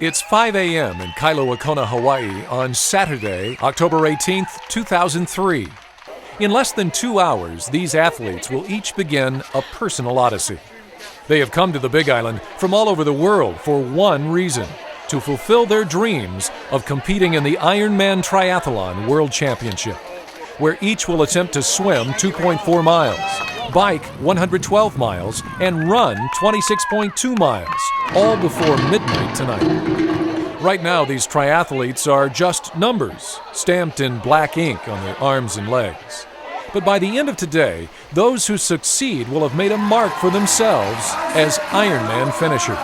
It's 5 a.m. in Kailua-Kona, Hawaii on Saturday, October 18th, 2003. In less than 2 hours, these athletes will each begin a personal odyssey. They have come to the Big Island from all over the world for one reason: to fulfill their dreams of competing in the Ironman Triathlon World Championship, where each will attempt to swim 2.4 miles, bike 112 miles, and run 26.2 miles, all before midnight tonight. Right now, these triathletes are just numbers, stamped in black ink on their arms and legs. But by the end of today, those who succeed will have made a mark for themselves as Ironman finishers.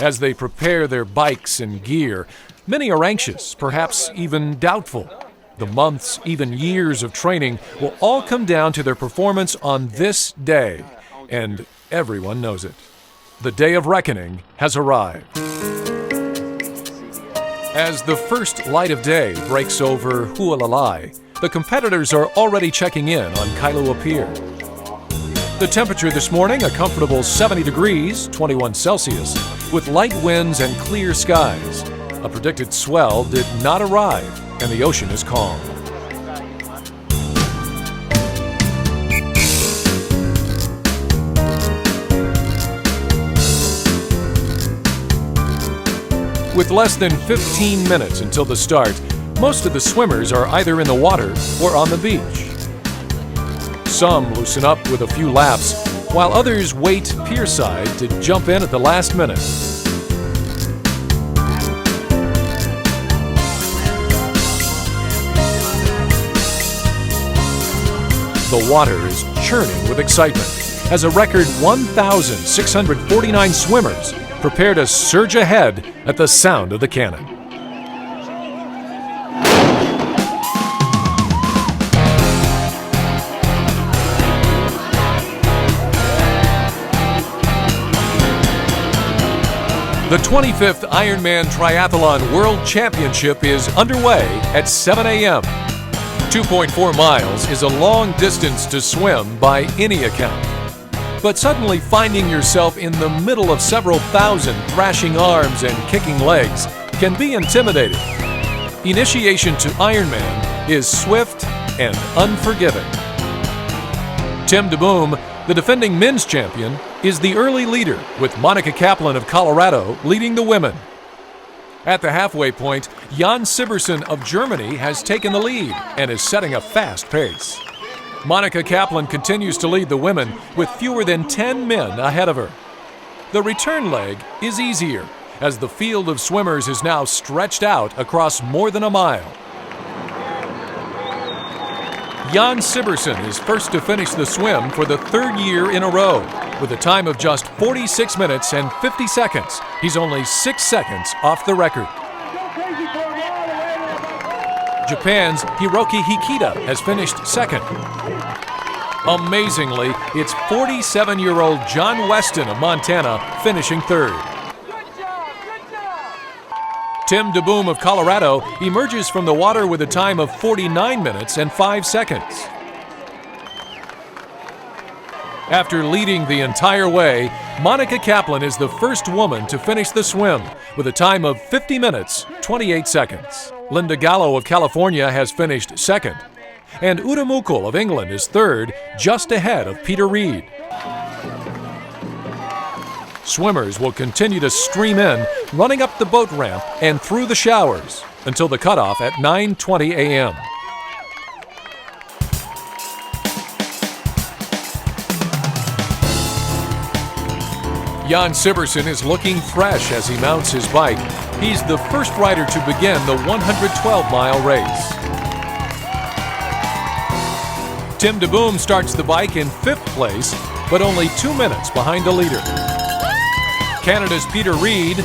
As they prepare their bikes and gear, many are anxious, perhaps even doubtful. The months, even years of training will all come down to their performance on this day, and everyone knows it. The day of reckoning has arrived. As the first light of day breaks over Hualalai, the competitors are already checking in on Kailua Pier. The temperature this morning, a comfortable 70 degrees, 21 Celsius, with light winds and clear skies. A predicted swell did not arrive, and the ocean is calm. With less than 15 minutes until the start, most of the swimmers are either in the water or on the beach. Some loosen up with a few laps, while others wait pierside to jump in at the last minute. The water is churning with excitement as a record 1,649 swimmers prepare to surge ahead at the sound of the cannon. The 25th Ironman Triathlon World Championship is underway at 7 a.m. 2.4 miles is a long distance to swim by any account. But suddenly finding yourself in the middle of several thousand thrashing arms and kicking legs can be intimidating. Initiation to Ironman is swift and unforgiving. Tim DeBoom, the defending men's champion, is the early leader, with Monica Kaplan of Colorado leading the women. At the halfway point, Jan Sibersen of Germany has taken the lead and is setting a fast pace. Monica Kaplan continues to lead the women with fewer than 10 men ahead of her. The return leg is easier, as the field of swimmers is now stretched out across more than a mile. Jan Sibersen is first to finish the swim for the third year in a row. With a time of just 46 minutes and 50 seconds, he's only 6 seconds off the record. Japan's Hiroki Hikita has finished second. Amazingly, it's 47-year-old John Weston of Montana finishing third. Tim DeBoom of Colorado emerges from the water with a time of 49 minutes and 5 seconds. After leading the entire way, Monica Kaplan is the first woman to finish the swim with a time of 50 minutes, 28 seconds. Linda Gallo of California has finished second, and Uta Mukul of England is third, just ahead of Peter Reed. Swimmers will continue to stream in, running up the boat ramp and through the showers until the cutoff at 9:20 a.m. Jan Sibersen is looking fresh as he mounts his bike. He's the first rider to begin the 112-mile race. Tim DeBoom starts the bike in 5th place, but only 2 minutes behind the leader. Canada's Peter Reed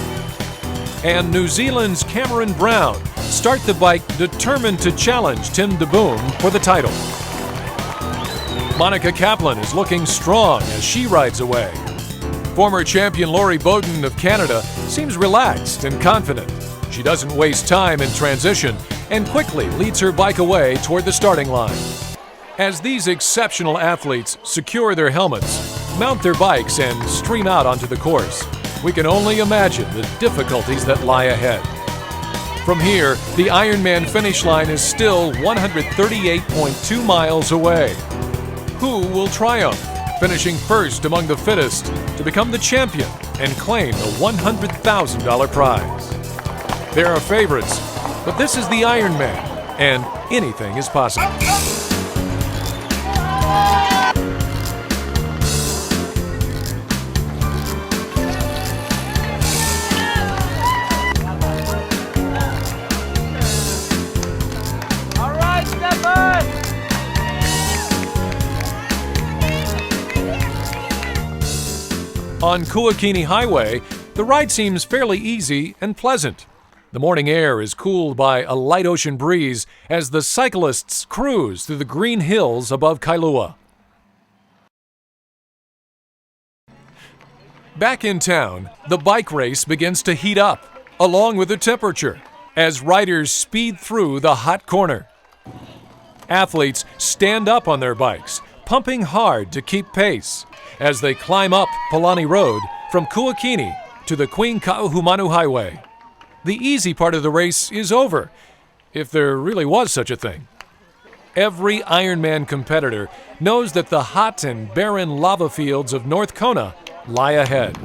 and New Zealand's Cameron Brown start the bike determined to challenge Tim DeBoom for the title. Monica Kaplan is looking strong as she rides away. Former champion Laurie Bowden of Canada seems relaxed and confident. She doesn't waste time in transition and quickly leads her bike away toward the starting line. As these exceptional athletes secure their helmets, mount their bikes, and stream out onto the course, we can only imagine the difficulties that lie ahead. From here, the Ironman finish line is still 138.2 miles away. Who will triumph, finishing first among the fittest to become the champion and claim the $100,000 prize? There are favorites, but this is the Ironman, and anything is possible. On Kailua-Kona Highway, the ride seems fairly easy and pleasant. The morning air is cooled by a light ocean breeze as the cyclists cruise through the green hills above Kailua. Back in town, the bike race begins to heat up, along with the temperature, as riders speed through the hot corner. Athletes stand up on their bikes, pumping hard to keep pace, as they climb up Palani Road from Kailua-Kona to the Queen Kaʻahumanu Highway. The easy part of the race is over, if there really was such a thing. Every Ironman competitor knows that the hot and barren lava fields of North Kona lie ahead.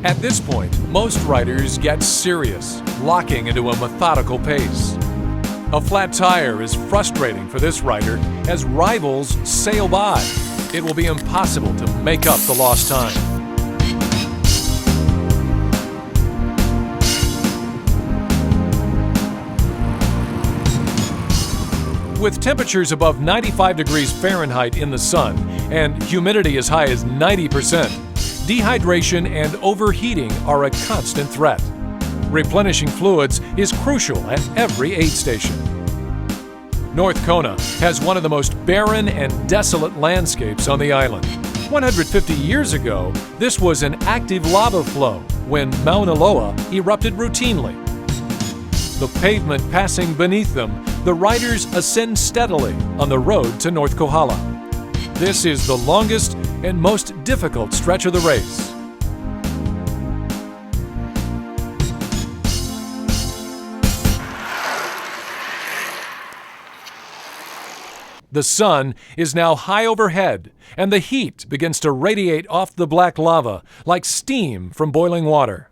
At this point, most riders get serious, locking into a methodical pace. A flat tire is frustrating for this rider as rivals sail by. It will be impossible to make up the lost time. With temperatures above 95 degrees Fahrenheit in the sun and humidity as high as 90%, dehydration and overheating are a constant threat. Replenishing fluids is crucial at every aid station. North Kona has one of the most barren and desolate landscapes on the island. 150 years ago, this was an active lava flow when Mauna Loa erupted routinely. The pavement passing beneath them, the riders ascend steadily on the road to North Kohala. This is the longest and most difficult stretch of the race. The sun is now high overhead, and the heat begins to radiate off the black lava like steam from boiling water.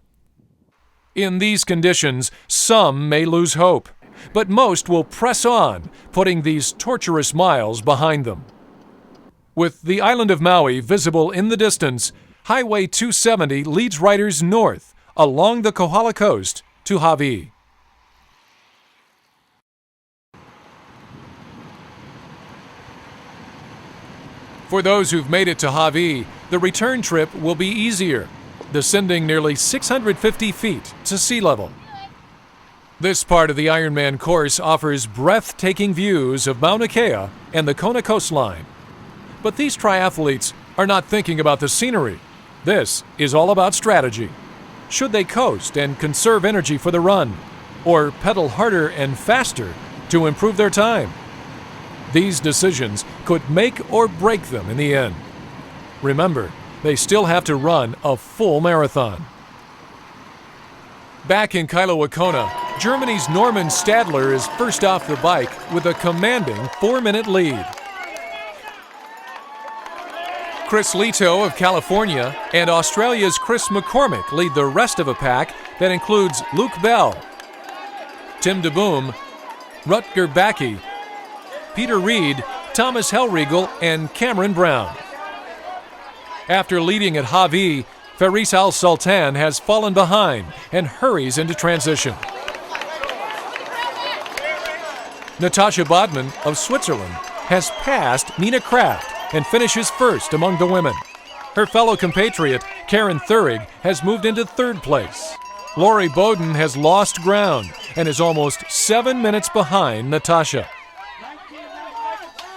In these conditions, some may lose hope, but most will press on, putting these torturous miles behind them. With the island of Maui visible in the distance, Highway 270 leads riders north along the Kohala coast to Hawaii. For those who've made it to Hawaii, the return trip will be easier, descending nearly 650 feet to sea level. This part of the Ironman course offers breathtaking views of Mauna Kea and the Kona coastline. But these triathletes are not thinking about the scenery. This is all about strategy. Should they coast and conserve energy for the run, or pedal harder and faster to improve their time? These decisions could make or break them in the end. Remember, they still have to run a full marathon. Back in Kailua-Kona, Germany's Norman Stadler is first off the bike with a commanding 4-minute lead. Chris Lito of California and Australia's Chris McCormick lead the rest of a pack that includes Luke Bell, Tim DeBoom, Rutger Backe, Peter Reed, Thomas Hellriegel, and Cameron Brown. After leading at Hawaii, Faris Al Sultan has fallen behind and hurries into transition. Natasha Bodman of Switzerland has passed Nina Kraft and finishes first among the women. Her fellow compatriot, Karen Thurig, has moved into third place. Lori Bowden has lost ground and is almost 7 minutes behind Natasha.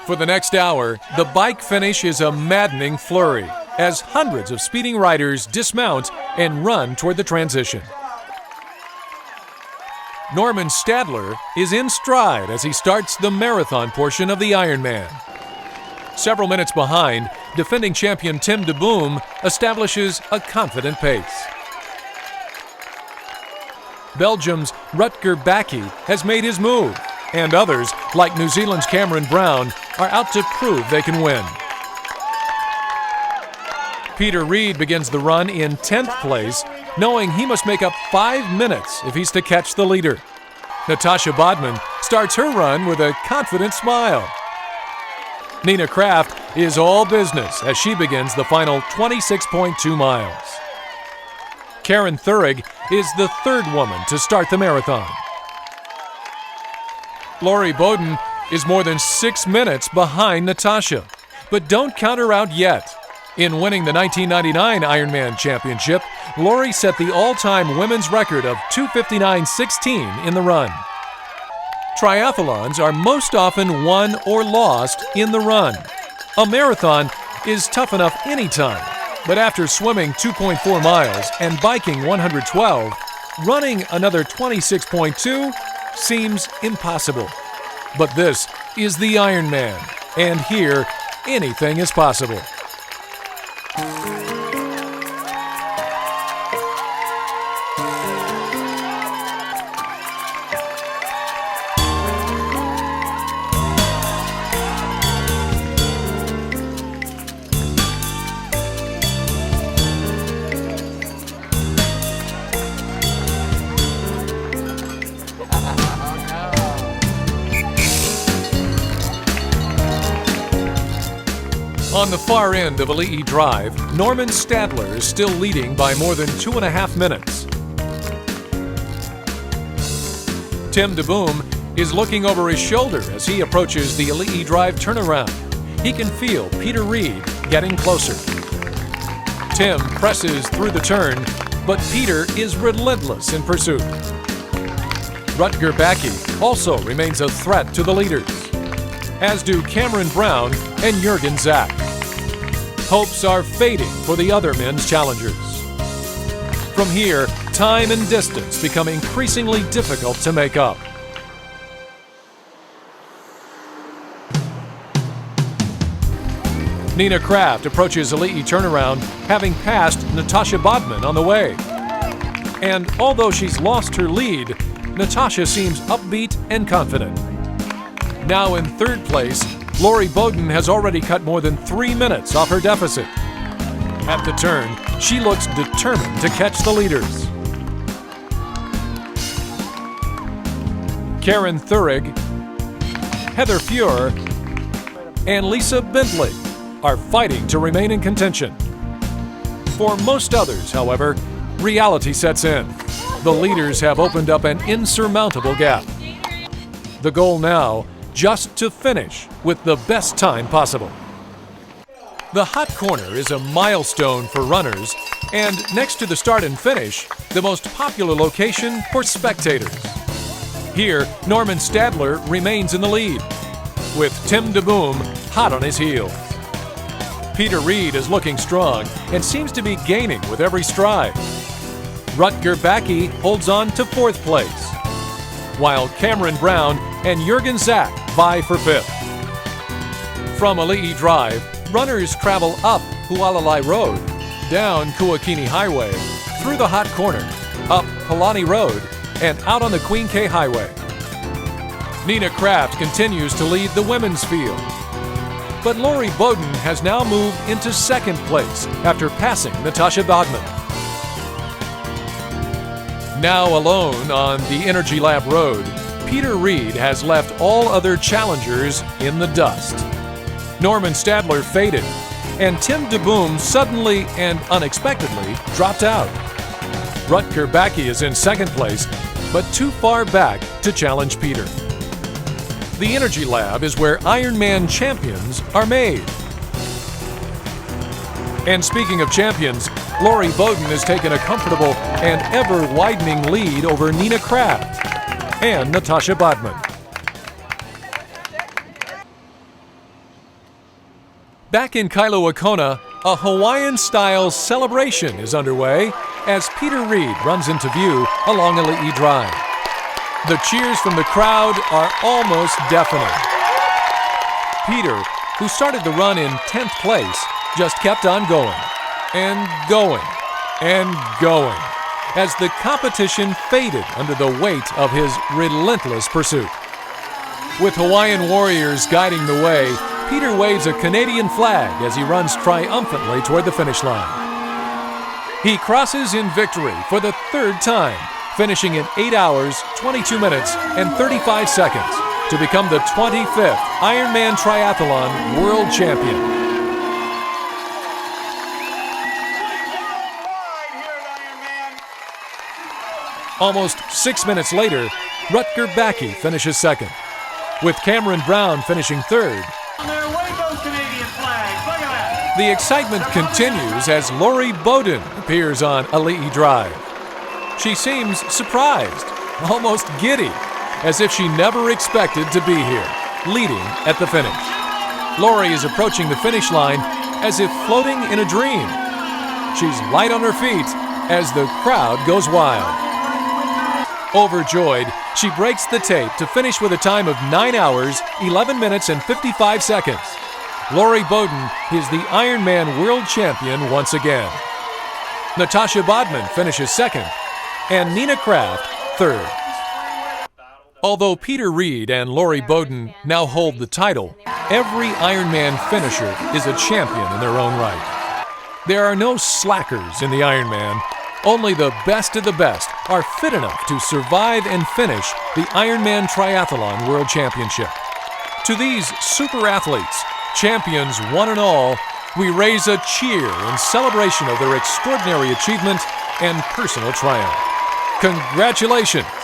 For the next hour, the bike finish is a maddening flurry as hundreds of speeding riders dismount and run toward the transition. Norman Stadler is in stride as he starts the marathon portion of the Ironman. Several minutes behind, defending champion Tim DeBoom establishes a confident pace. Belgium's Rutger Backe has made his move, and others, like New Zealand's Cameron Brown, are out to prove they can win. Peter Reid begins the run in 10th place, knowing he must make up 5 minutes if he's to catch the leader. Natasha Bodman starts her run with a confident smile. Nina Kraft is all business as she begins the final 26.2 miles. Karen Thurig is the third woman to start the marathon. Lori Bowden is more than 6 minutes behind Natasha, but don't count her out yet. In winning the 1999 Ironman Championship, Lori set the all-time women's record of 2:59.16 in the run. Triathlons are most often won or lost in the run. A marathon is tough enough anytime, but after swimming 2.4 miles and biking 112, running another 26.2 seems impossible. But this is the Ironman, and here, anything is possible. On the far end of Ali'i Drive, Norman Stadler is still leading by more than 2.5 minutes. Tim DeBoom is looking over his shoulder as he approaches the Ali'i Drive turnaround. He can feel Peter Reid getting closer. Tim presses through the turn, but Peter is relentless in pursuit. Rutger Backe also remains a threat to the leaders, as do Cameron Brown and Jürgen Zach. Hopes are fading for the other men's challengers. From here, time and distance become increasingly difficult to make up. Nina Kraft approaches Ali'i turnaround, having passed Natasha Bodman on the way. And although she's lost her lead, Natasha seems upbeat and confident. Now in third place, Lori Bowden has already cut more than 3 minutes off her deficit. At the turn, she looks determined to catch the leaders. Karen Thurig, Heather Fuhr, and Lisa Bentley are fighting to remain in contention. For most others, however, reality sets in. The leaders have opened up an insurmountable gap. The goal now, just to finish with the best time possible. The hot corner is a milestone for runners, and next to the start and finish, the most popular location for spectators. Here, Norman Stadler remains in the lead, with Tim DeBoom hot on his heels. Peter Reid is looking strong and seems to be gaining with every stride. Rutger Backe holds on to 4th place, while Cameron Brown and Jürgen Zach vie for 5th. From Ali'i Drive, runners travel up Hualalai Road, down Kuakini Highway, through the hot corner, up Palani Road, and out on the Queen K Highway. Nina Kraft continues to lead the women's field, but Lori Bowden has now moved into 2nd place after passing Natasha Bodman. Now alone on the Energy Lab Road, Peter Reid has left all other challengers in the dust. Norman Stadler faded, and Tim DeBoom suddenly and unexpectedly dropped out. Rutger Backe is in 2nd place, but too far back to challenge Peter. The Energy Lab is where Ironman champions are made. And speaking of champions, Lori Bowden has taken a comfortable and ever-widening lead over Nina Kraft and Natasha Bodman. Back in Kailua-Kona, a Hawaiian-style celebration is underway as Peter Reid runs into view along Ali'i Drive. The cheers from the crowd are almost deafening. Peter, who started the run in 10th place, just kept on going and going and going as the competition faded under the weight of his relentless pursuit. With Hawaiian warriors guiding the way, Peter waves a Canadian flag as he runs triumphantly toward the finish line. He crosses in victory for the third time, finishing in 8 hours, 22 minutes, and 35 seconds to become the 25th Ironman Triathlon World Champion. Almost 6 minutes later, Rutger Backe finishes second, with Cameron Brown finishing third. The excitement continues as Lori Bowden appears on Ali'i Drive. She seems surprised, almost giddy, as if she never expected to be here, leading at the finish. Lori is approaching the finish line as if floating in a dream. She's light on her feet as the crowd goes wild. Overjoyed, she breaks the tape to finish with a time of 9 hours, 11 minutes, and 55 seconds. Lori Bowden is the Ironman World Champion once again. Natasha Bodman finishes second, and Nina Kraft third. Although Peter Reed and Lori Bowden now hold the title, every Ironman finisher is a champion in their own right. There are no slackers in the Ironman. Only the best of the best are fit enough to survive and finish the Ironman Triathlon World Championship. To these super athletes, champions one and all, we raise a cheer in celebration of their extraordinary achievement and personal triumph. Congratulations